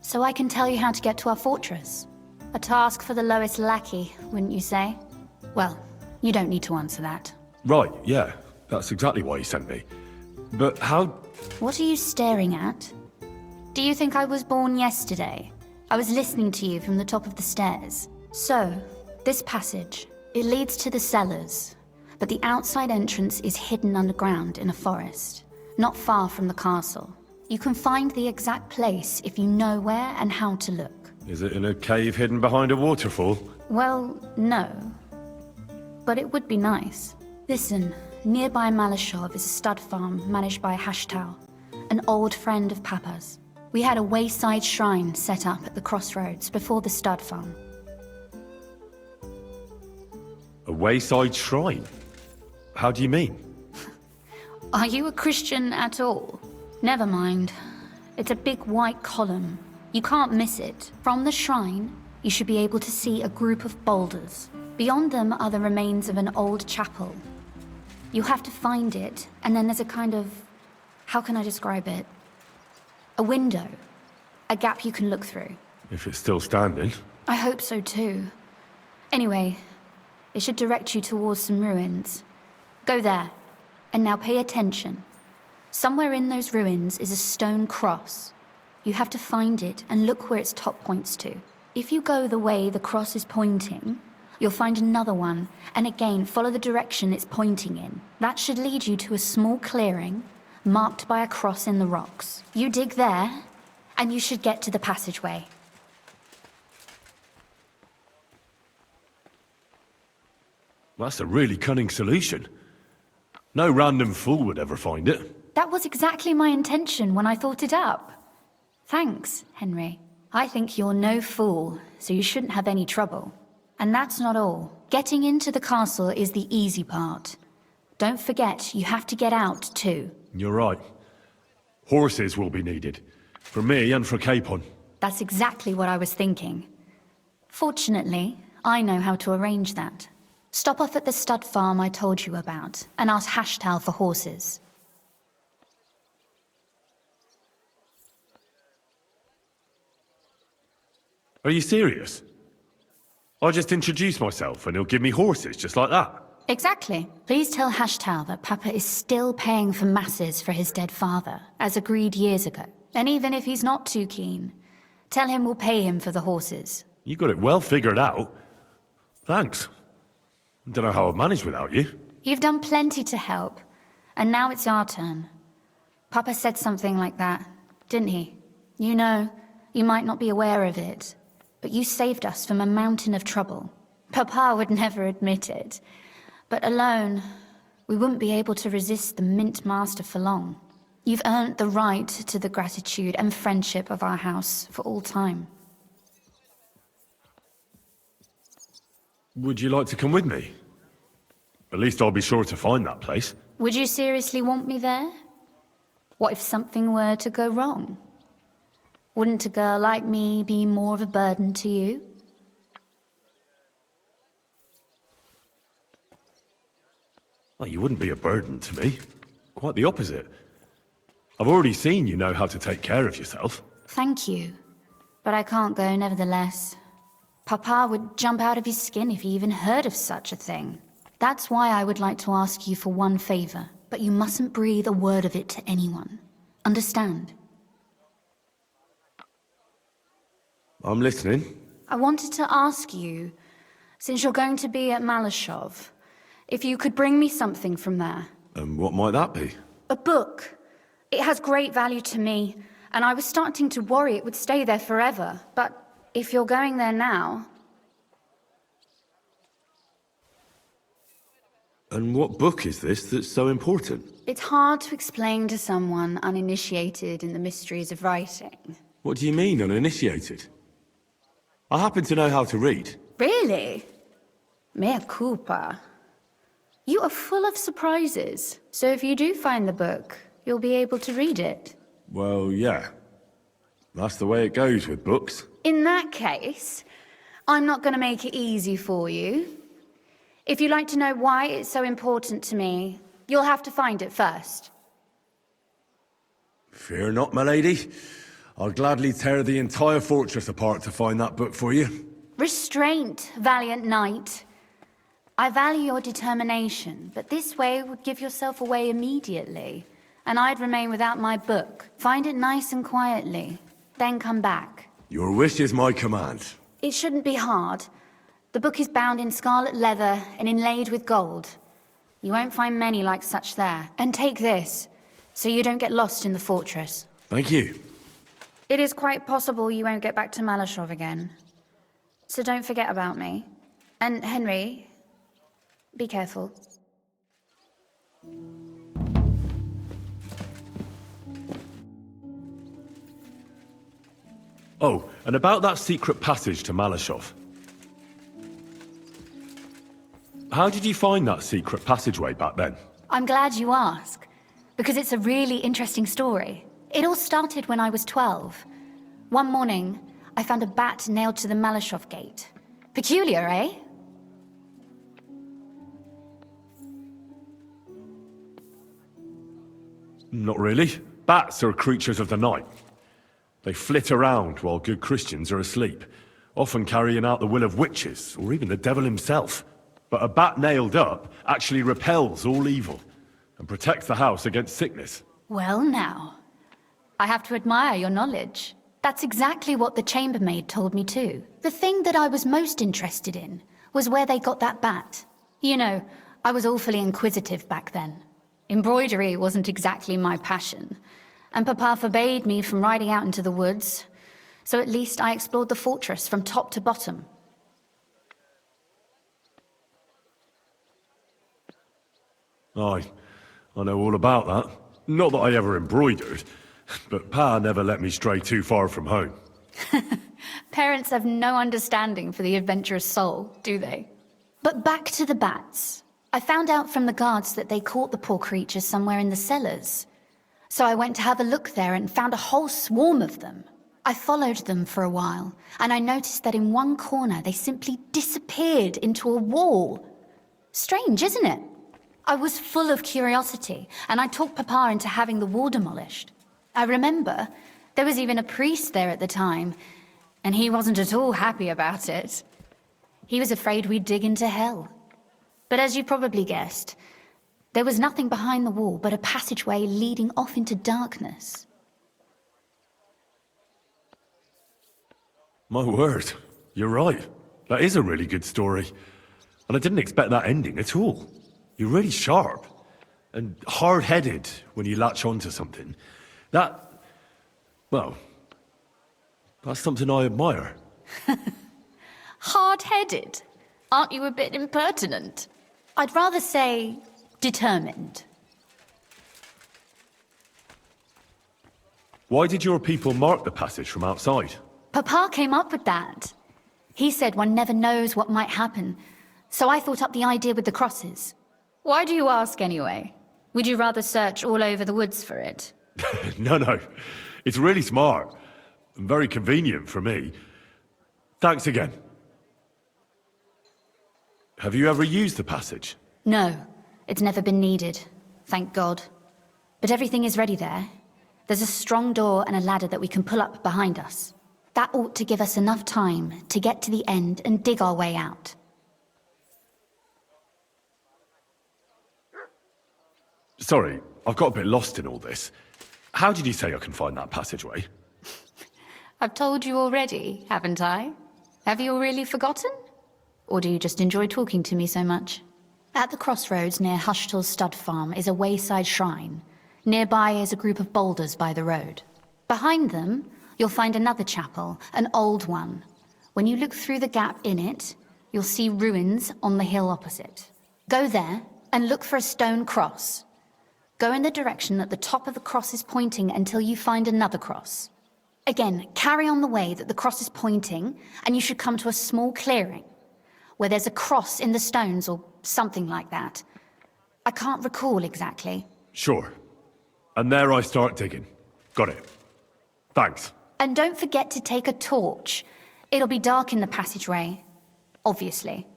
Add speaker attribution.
Speaker 1: So I can tell you how to get to our fortress. A task for the lowest lackey, wouldn't you say? Well, you don't need to answer that.
Speaker 2: Right, yeah. That's exactly why he sent me. But how...
Speaker 1: What are you staring at? Do you think I was born yesterday? I was listening to you from the top of the stairs. So, this passage, it leads to the cellars, but the outside entrance is hidden underground in a forest, not far from the castle. You can find the exact place if you know where and how to look.
Speaker 2: Is it in a cave hidden behind a waterfall?
Speaker 1: Well, no. But it would be nice. Listen, nearby Malashov is a stud farm managed by Hashtal, an old friend of Papa's. We had a wayside shrine set up at the crossroads before the stud farm.
Speaker 2: A wayside shrine? How do you mean?
Speaker 1: Are you a Christian at all? Never mind. It's a big white column. You can't miss it. From the shrine, you should be able to see a group of boulders. Beyond them are the remains of an old chapel. You have to find it, and then there's a kind of... how can I describe it? A window. A gap you can look through.
Speaker 2: If it's still standing.
Speaker 1: I hope so too. Anyway, it should direct you towards some ruins. Go there. And now pay attention. Somewhere in those ruins is a stone cross. You have to find it and look where its top points to. If you go the way the cross is pointing, you'll find another one, and again follow the direction it's pointing in. That should lead you to a small clearing, marked by a cross in the rocks. You dig there, and you should get to the passageway.
Speaker 2: That's a really cunning solution. No random fool would ever find it.
Speaker 1: That was exactly my intention when I thought it up. Thanks, Henry. I think you're no fool, so you shouldn't have any trouble. And that's not all. Getting into the castle is the easy part. Don't forget, you have to get out too.
Speaker 2: You're right. Horses will be needed. For me and for Capon.
Speaker 1: That's exactly what I was thinking. Fortunately, I know how to arrange that. Stop off at the stud farm I told you about, and ask Hashtal for horses.
Speaker 2: Are you serious? I'll just introduce myself and he'll give me horses just like that?
Speaker 1: Exactly. Please tell Hashtal that Papa is still paying for masses for his dead father, as agreed years ago. And even if he's not too keen, tell him we'll pay him for the horses.
Speaker 2: You got it well figured out. Thanks. Don't know how I'd manage without you.
Speaker 1: You've done plenty to help, and now it's our turn. Papa said something like that, didn't he? You know, you might not be aware of it, but you saved us from a mountain of trouble. Papa would never admit it, but alone, we wouldn't be able to resist the Mint Master for long. You've earned the right to the gratitude and friendship of our house for all time.
Speaker 2: Would you like to come with me? At least I'll be sure to find that place.
Speaker 1: Would you seriously want me there? What if something were to go wrong? Wouldn't a girl like me be more of a burden to you?
Speaker 2: Well, you wouldn't be a burden to me. Quite the opposite. I've already seen you know how to take care of yourself.
Speaker 1: Thank you. But I can't go nevertheless. Papa would jump out of his skin if he even heard of such a thing. That's why I would like to ask you for one favor, but you mustn't breathe a word of it to anyone. Understand?
Speaker 2: I'm listening.
Speaker 1: I wanted to ask you, since you're going to be at Malashov, if you could bring me something from there.
Speaker 2: And what might that be?
Speaker 1: A book. It has great value to me, and I was starting to worry it would stay there forever, but if you're going there now...
Speaker 2: And what book is this that's so important?
Speaker 1: It's hard to explain to someone uninitiated in the mysteries of writing.
Speaker 2: What do you mean, uninitiated? I happen to know how to read.
Speaker 1: Really? Mea culpa. You are full of surprises, so if you do find the book, you'll be able to read it.
Speaker 2: Well, yeah. That's the way it goes with books.
Speaker 1: In that case, I'm not going to make it easy for you. If you'd like to know why it's so important to me, you'll have to find it first.
Speaker 2: Fear not, my lady. I'll gladly tear the entire fortress apart to find that book for you.
Speaker 1: Restraint, valiant knight. I value your determination, but this way would give yourself away immediately, and I'd remain without my book. Find it nice and quietly, then come back.
Speaker 2: Your wish is my command.
Speaker 1: It shouldn't be hard. The book is bound in scarlet leather and inlaid with gold. You won't find many like such there. And take this, so you don't get lost in the fortress.
Speaker 2: Thank you.
Speaker 1: It is quite possible you won't get back to Malashov again. So don't forget about me. And Henry, be careful.
Speaker 2: Oh, and about that secret passage to Malashov. How did you find that secret passageway back then?
Speaker 1: I'm glad you ask, because it's a really interesting story. It all started when I was 12. One morning, I found a bat nailed to the Malashov gate. Peculiar, eh?
Speaker 2: Not really. Bats are creatures of the night. They flit around while good Christians are asleep, often carrying out the will of witches, or even the devil himself. But a bat nailed up actually repels all evil, and protects the house against sickness.
Speaker 1: Well now, I have to admire your knowledge. That's exactly what the chambermaid told me too. The thing that I was most interested in was where they got that bat. You know, I was awfully inquisitive back then. Embroidery wasn't exactly my passion, and Papa forbade me from riding out into the woods, so at least I explored the fortress from top to bottom.
Speaker 2: I know all about that. Not that I ever embroidered, but Pa never let me stray too far from home.
Speaker 1: Parents have no understanding for the adventurous soul, do they? But back to the bats. I found out from the guards that they caught the poor creatures somewhere in the cellars. So I went to have a look there and found a whole swarm of them. I followed them for a while, and I noticed that in one corner they simply disappeared into a wall. Strange, isn't it? I was full of curiosity, and I talked Papa into having the wall demolished. I remember there was even a priest there at the time, and he wasn't at all happy about it. He was afraid we'd dig into hell. But as you probably guessed, there was nothing behind the wall but a passageway leading off into darkness.
Speaker 2: My word, you're right. That is a really good story. And I didn't expect that ending at all. You're really sharp and hard-headed when you latch onto something. Well, that's something I admire.
Speaker 1: Hard-headed? Aren't you a bit impertinent? I'd rather say determined.
Speaker 2: Why did your people mark the passage from outside?
Speaker 1: Papa came up with that. He said one never knows what might happen, so I thought up the idea with the crosses. Why do you ask anyway? Would you rather search all over the woods for it?
Speaker 2: No. It's really smart. And very convenient for me. Thanks again. Have you ever used the passage?
Speaker 1: No, it's never been needed. Thank God. But everything is ready there. There's a strong door and a ladder that we can pull up behind us. That ought to give us enough time to get to the end and dig our way out.
Speaker 2: Sorry, I've got a bit lost in all this. How did you say I can find that passageway?
Speaker 1: I've told you already, haven't I? Have you really forgotten? Or do you just enjoy talking to me so much? At the crossroads near Hushtal's stud farm is a wayside shrine. Nearby is a group of boulders by the road. Behind them, you'll find another chapel, an old one. When you look through the gap in it, you'll see ruins on the hill opposite. Go there and look for a stone cross. Go in the direction that the top of the cross is pointing until you find another cross. Again, carry on the way that the cross is pointing, and you should come to a small clearing, where there's a cross in the stones or something like that. I can't recall exactly.
Speaker 2: Sure. And there I start digging. Got it. Thanks.
Speaker 1: And don't forget to take a torch. It'll be dark in the passageway, obviously.